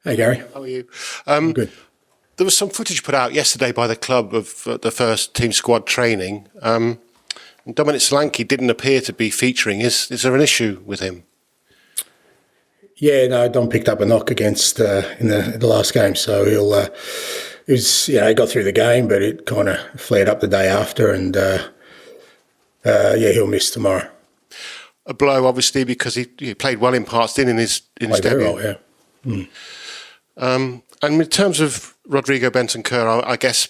Hey, Gary. How are you? Good. There was some footage put out yesterday by the club of the first team squad training. And Dominic Solanke didn't appear to be featuring. Is there an issue with him? Yeah, no, Dom picked up a knock against in the last game, so he got through the game, but it kind of flared up the day after, and he'll miss tomorrow. A blow, obviously, because he played well in parts, didn't in his debut. Very well, yeah. Mm. And in terms of Rodrigo Bentancur, I guess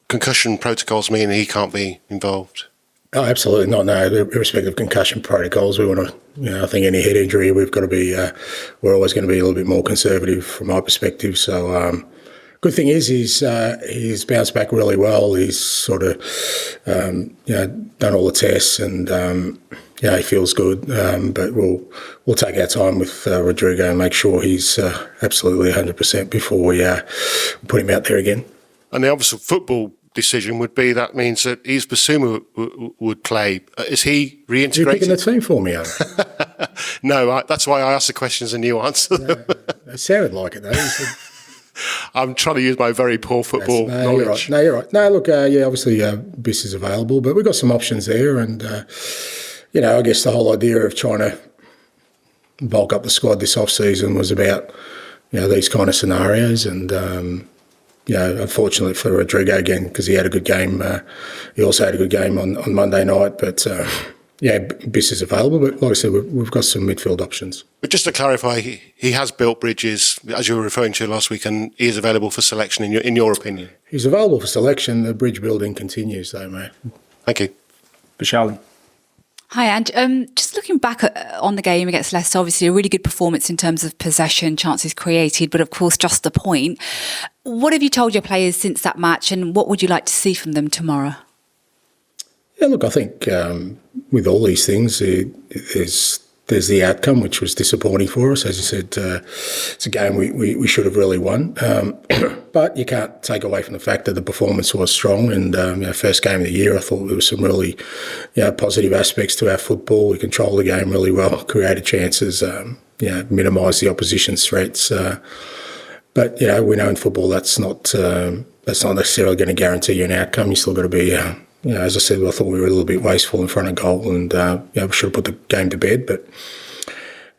concussion protocols mean he can't be involved. Oh, absolutely not. No, irrespective of concussion protocols, we want to. I think any head injury, we've got to be. We're always going to be a little bit more conservative from my perspective. So, good thing is he's bounced back really well. He's sort of done all the tests and he feels good. But we'll take our time with Rodrigo and make sure he's absolutely 100% before we put him out there again. And the obvious football decision would be that means that Yves Bissouma would play. Is he reintegrated? You're picking the team for me, Owen. No, that's why I asked the questions and you answer them. It sounded like it, though. I'm trying to use my very poor football knowledge. You're right. No, look, obviously Biss is available, but we've got some options there. And, I guess the whole idea of trying to bulk up the squad this off-season was about, these kind of scenarios. And, unfortunately for Rodrigo again, because he had a good game. He also had a good game on Monday night. But, Biss is available. But like I said, we've got some midfield options. But just to clarify, he has built bridges, as you were referring to last week, and he is available for selection in your opinion? He's available for selection. The bridge building continues, though, mate. Thank you. Bashali. Hi, Ange. Just looking back on the game against Leicester, obviously a really good performance in terms of possession, chances created, but of course just the point. What have you told your players since that match, and what would you like to see from them tomorrow? Yeah, look, I think with all these things, there's the outcome, which was disappointing for us. As you said, it's a game we should have really won. But you can't take away from the fact that the performance was strong. And first game of the year, I thought there were some really positive aspects to our football. We controlled the game really well, created chances, minimised the opposition's threats. But we know in football that's not necessarily going to guarantee you an outcome. You still got to be. As I said, I thought we were a little bit wasteful in front of goal, and we should have put the game to bed. But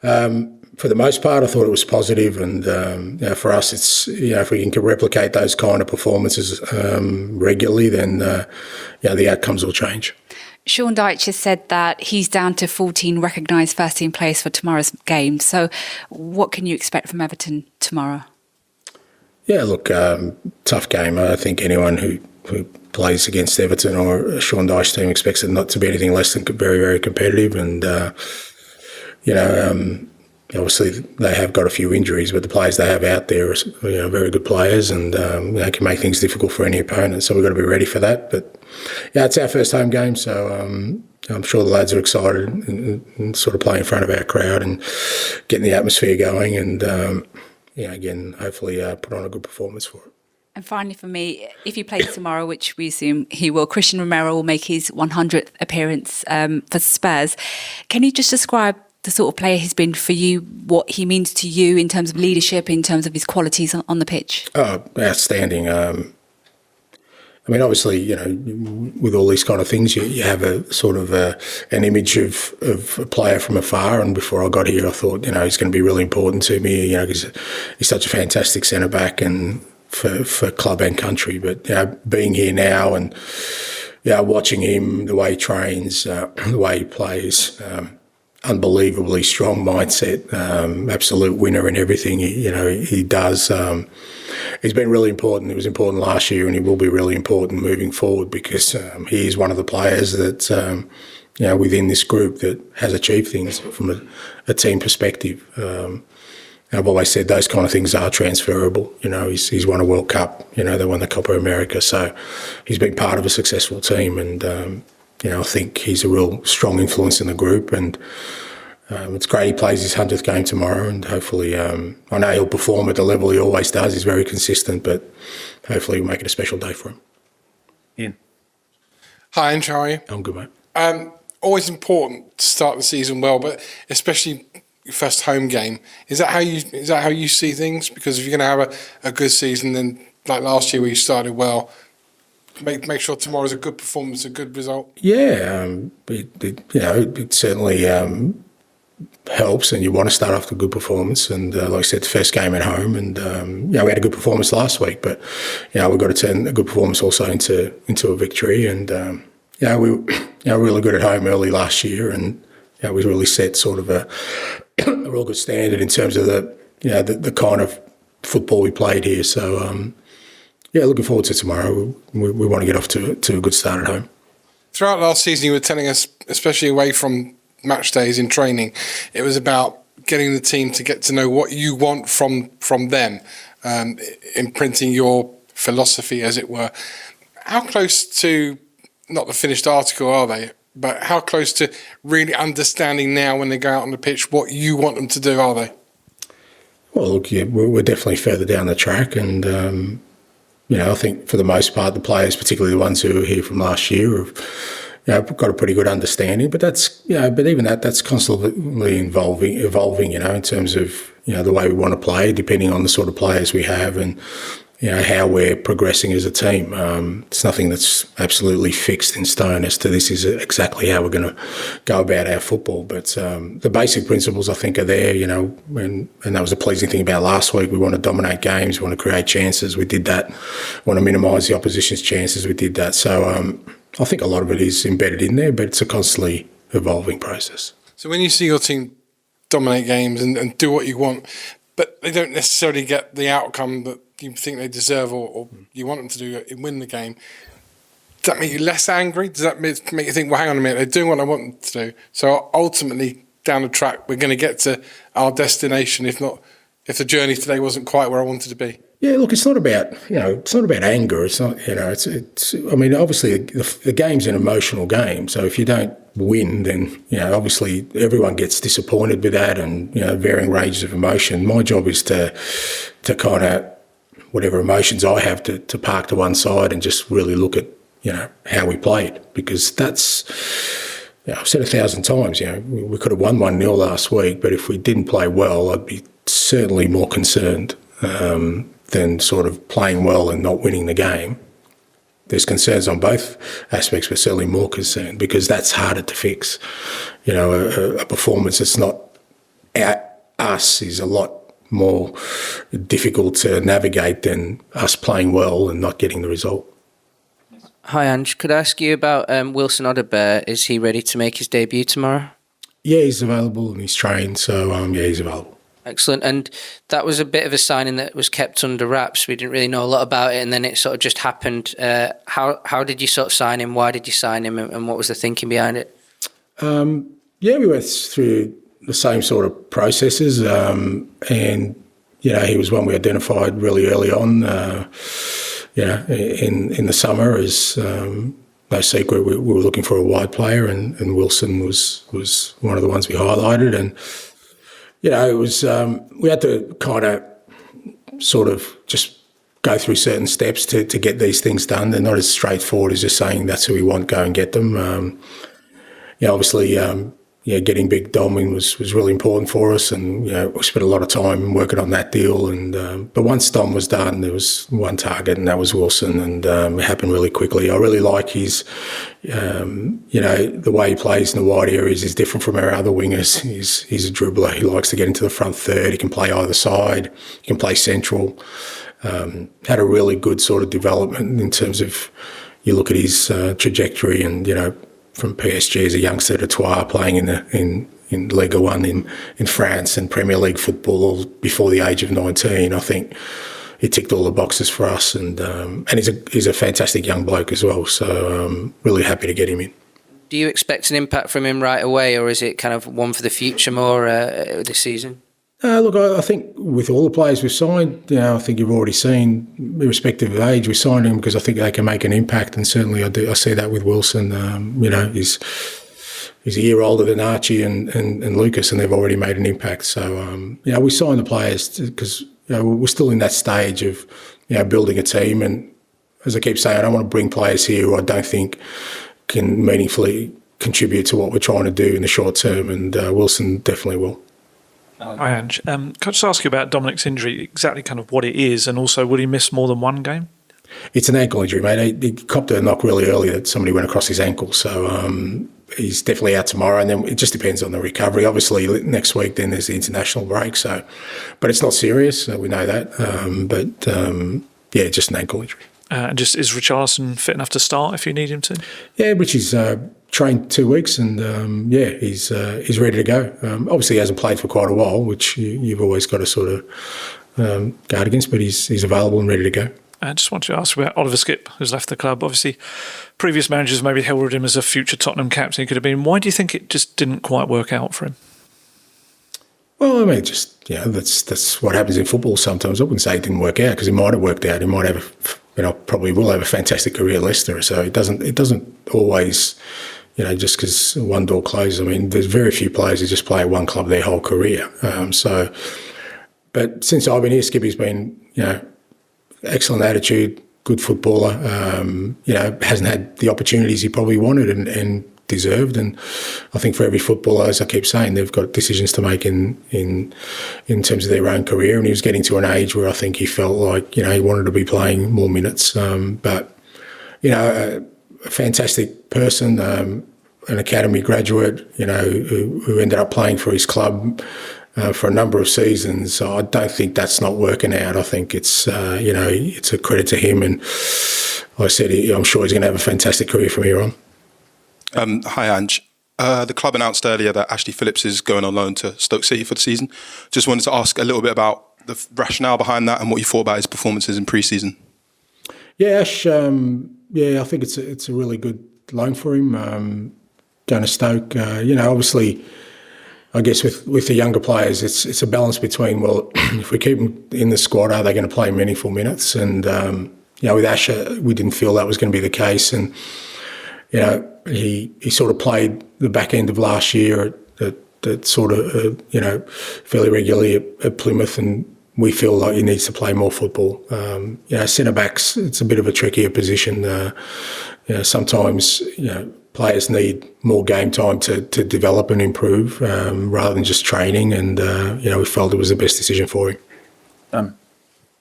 for the most part, I thought it was positive, and for us, it's if we can replicate those kind of performances regularly, then the outcomes will change. Sean Dyche has said that he's down to 14 recognised first-team players for tomorrow's game. So, what can you expect from Everton tomorrow? Yeah, look, tough game. I think anyone who plays against Everton or Sean Dyche's team expects it not to be anything less than very, very competitive. And, obviously they have got a few injuries, but the players they have out there are very good players and they can make things difficult for any opponent. So we've got to be ready for that. But, it's our first home game, so I'm sure the lads are excited and sort of play in front of our crowd and getting the atmosphere going and, again, hopefully put on a good performance for it. And finally for me, if he plays tomorrow, which we assume he will, Christian Romero will make his 100th appearance for Spurs. Can you just describe the sort of player he's been for you, what he means to you in terms of leadership, in terms of his qualities on the pitch? Oh, outstanding. Obviously, with all these kind of things, you have a sort of an image of a player from afar. And before I got here, I thought, he's going to be really important to me, because he's such a fantastic centre-back and for club and country. But, being here now and, watching him, the way he trains, the way he plays, unbelievably strong mindset, absolute winner in everything he does. He's been really important. He was important last year and he will be really important moving forward because he is one of the players that, within this group that has achieved things from a team perspective. I've always said those kind of things are transferable. He's won a World Cup, they won the Copa America. So he's been part of a successful team and, I think he's a real strong influence in the group and it's great he plays his 100th game tomorrow and hopefully, I know he'll perform at the level he always does. He's very consistent, but hopefully we'll make it a special day for him. Ian. Hi, Ange, how are you? I'm good, mate. Always important to start the season well, but especially first home game. Is that how you see things? Because if you're going to have a good season, then like last year where you started well, make sure tomorrow's a good performance, a good result. Yeah, it certainly helps, and you want to start off with a good performance. And like I said, the first game at home, and we had a good performance last week, but we've got to turn a good performance also into a victory. And we were really good at home early last year, and we really set sort of a real good standard in terms of the kind of football we played here. So looking forward to tomorrow. We want to get off to a good start at home. Throughout last season, you were telling us, especially away from match days in training, it was about getting the team to get to know what you want from them, imprinting your philosophy, as it were. How close to, not the finished article are they, but how close to really understanding now when they go out on the pitch what you want them to do are they? Well, look, we're definitely further down the track, and I think for the most part, the players, particularly the ones who were here from last year, have got a pretty good understanding. But but even that's constantly evolving. In terms of the way we want to play, depending on the sort of players we have, and how we're progressing as a team. It's nothing that's absolutely fixed in stone as to this is exactly how we're going to go about our football. But the basic principles, I think, are there, and that was a pleasing thing about last week. We want to dominate games. We want to create chances. We did that. We want to minimise the opposition's chances. We did that. So I think a lot of it is embedded in there, but it's a constantly evolving process. So when you see your team dominate games and do what you want, but they don't necessarily get the outcome that you think they deserve or you want them to do and win the game, does that make you less angry? Does that make you think, well, hang on a minute, they're doing what I want them to do, so ultimately down the track we're going to get to our destination, if the journey today wasn't quite where I wanted to be? Yeah, look, it's not about anger. It's not, it's. I mean, obviously the game's an emotional game. So if you don't win, then obviously everyone gets disappointed with that, and varying ranges of emotion. My job is to kind of whatever emotions I have to park to one side and just really look at how we played, because that's. I've said 1,000 times. We could have won 1-0 last week, but if we didn't play well, I'd be certainly more concerned than sort of playing well and not winning the game. There's concerns on both aspects, but certainly more concerned because that's harder to fix. A performance that's not us is a lot more difficult to navigate than us playing well and not getting the result. Hi, Ange. Could I ask you about Wilson Odobert? Is he ready to make his debut tomorrow? Yeah, he's available and he's trained, so he's available. Excellent. And that was a bit of a signing that was kept under wraps. We didn't really know a lot about it, and then it sort of just happened. How did you sort of sign him? Why did you sign him? And what was the thinking behind it? We went through the same sort of processes, and he was one we identified really early on. In the summer, as no secret, we were looking for a wide player, and Wilson was one of the ones we highlighted, and. It was we had to kind of sort of just go through certain steps to get these things done. They're not as straightforward as just saying that's who we want, go and get them. Obviously, getting Big Dom in was really important for us, and we spent a lot of time working on that deal. And but once Dom was done, there was one target, and that was Wilson, and it happened really quickly. I really like his, the way he plays in the wide areas is different from our other wingers. He's a dribbler. He likes to get into the front third. He can play either side. He can play central. Had a really good sort of development in terms of you look at his trajectory, and from PSG as a youngster to Troyes, playing in Ligue 1 in France and Premier League football before the age of 19. I think he ticked all the boxes for us, and he's a fantastic young bloke as well. So really happy to get him in. Do you expect an impact from him right away, or is it kind of one for the future more this season? Look, I think with all the players we've signed, I think you've already seen, irrespective of age, we signed them because I think they can make an impact, and certainly I see that with Wilson. He's a year older than Archie and Lucas, and they've already made an impact. So, we signed the players because we're still in that stage of building a team, and as I keep saying, I don't want to bring players here who I don't think can meaningfully contribute to what we're trying to do in the short term, and Wilson definitely will. Hi, Ange. Can I just ask you about Dominic's injury, exactly kind of what it is, and also will he miss more than one game? It's an ankle injury, mate. He copped a knock really early that somebody went across his ankle. So he's definitely out tomorrow. And then it just depends on the recovery. Obviously, next week, then there's the international break. So, but it's not serious. We know that. Just an ankle injury. And just is Richarlison fit enough to start if you need him to? Yeah, Richie's trained 2 weeks and, he's ready to go. Obviously, he hasn't played for quite a while, which you've always got to sort of guard against, but he's available and ready to go. I just wanted to ask about Oliver Skipp, who's left the club. Obviously, previous managers maybe heralded him as a future Tottenham captain. He could have been. Why do you think it just didn't quite work out for him? Well, I mean, that's what happens in football sometimes. I wouldn't say it didn't work out because it might have worked out. He might have, probably will have a fantastic career at Leicester. So it doesn't always, just because one door closes. I mean, there's very few players who just play at one club their whole career. But since I've been here, Skippy's been, excellent attitude, good footballer. Hasn't had the opportunities he probably wanted and deserved. And I think for every footballer, as I keep saying, they've got decisions to make in terms of their own career. And he was getting to an age where I think he felt like he wanted to be playing more minutes. A fantastic person, an academy graduate, who ended up playing for his club. For a number of seasons. I don't think that's not working out. I think it's a credit to him, and like I said, I'm sure he's going to have a fantastic career from here on. Hi, Ange. The club announced earlier that Ashley Phillips is going on loan to Stoke City for the season. Just wanted to ask a little bit about the rationale behind that and what you thought about his performances in pre-season. Yeah, Ash. I think it's a really good loan for him. Going to Stoke. Obviously. I guess with the younger players, it's a balance between, well, if we keep them in the squad, are they going to play meaningful minutes? And, with Asher, we didn't feel that was going to be the case. And, he sort of played the back end of last year at sort of, fairly regularly at Plymouth, and we feel like he needs to play more football. Centre-backs, it's a bit of a trickier position. Sometimes, players need more game time to develop and improve rather than just training. And, we felt it was the best decision for him.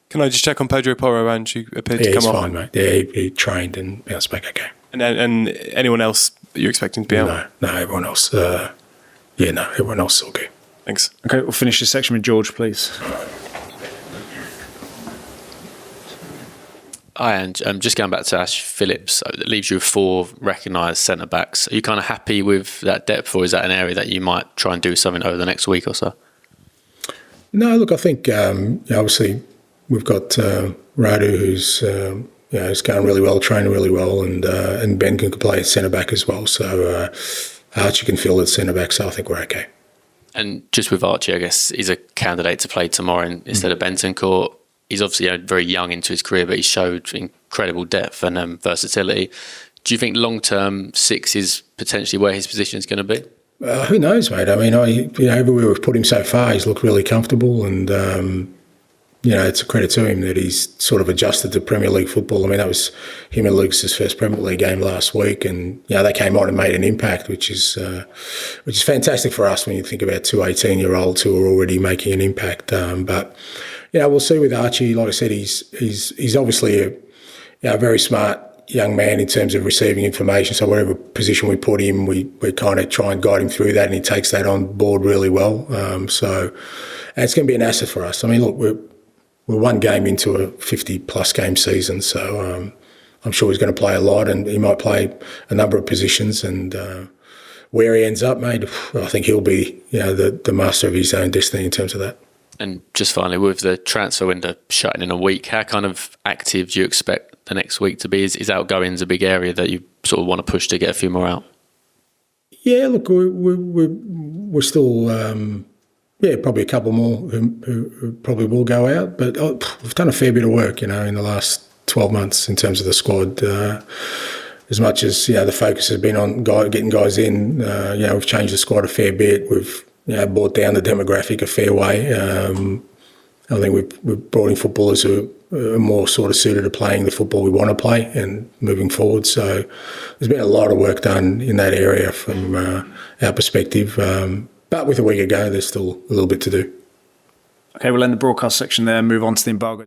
Can I just check on Pedro Porro, and who appeared to come off? Yeah, he's fine, mate. Yeah, he trained and bounced back okay. And anyone else that you're expecting to be out? No, everyone else. Everyone else is all good. Thanks. Okay, we'll finish this section with George, please. Hi, and just going back to Ash Phillips, that leaves you with 4 recognised centre-backs. Are you kind of happy with that depth, or is that an area that you might try and do something over the next week or so? No, look, I think obviously we've got Radu, who's is going really well, training really well, and Ben can play centre-back as well. So Archie can fill at centre-back, so I think we're okay. And just with Archie, I guess he's a candidate to play tomorrow instead of Bentancur. He's obviously very young into his career, but he showed incredible depth and versatility. Do you think long-term 6 is potentially where his position is going to be? Who knows, mate? I mean, everywhere we've put him so far, he's looked really comfortable, and it's a credit to him that he's sort of adjusted to Premier League football. I mean, that was him and Lucas's first Premier League game last week, and they came on and made an impact, which is fantastic for us when you think about 2 18-year-olds who are already making an impact. But we'll see with Archie. Like I said, he's obviously a very smart young man in terms of receiving information. So whatever position we put him, we kind of try and guide him through that, and he takes that on board really well. And it's going to be an asset for us. I mean, look, we're one game into a 50-plus game season, so I'm sure he's going to play a lot, and he might play a number of positions. And where he ends up, mate, I think he'll be the master of his own destiny in terms of that. And just finally, with the transfer window shutting in a week, how kind of active do you expect the next week to be? Is outgoings a big area that you sort of want to push to get a few more out? Yeah, look, we're still, probably a couple more who probably will go out. But we've done a fair bit of work, in the last 12 months in terms of the squad. As much as, the focus has been on getting guys in, we've changed the squad a fair bit. We've brought down the demographic a fair way. I think we've brought in footballers who are more sort of suited to playing the football we want to play and moving forward. So there's been a lot of work done in that area from our perspective. But But with a week ago, there's still a little bit to do. Okay, we'll end the broadcast section there and move on to the embargo.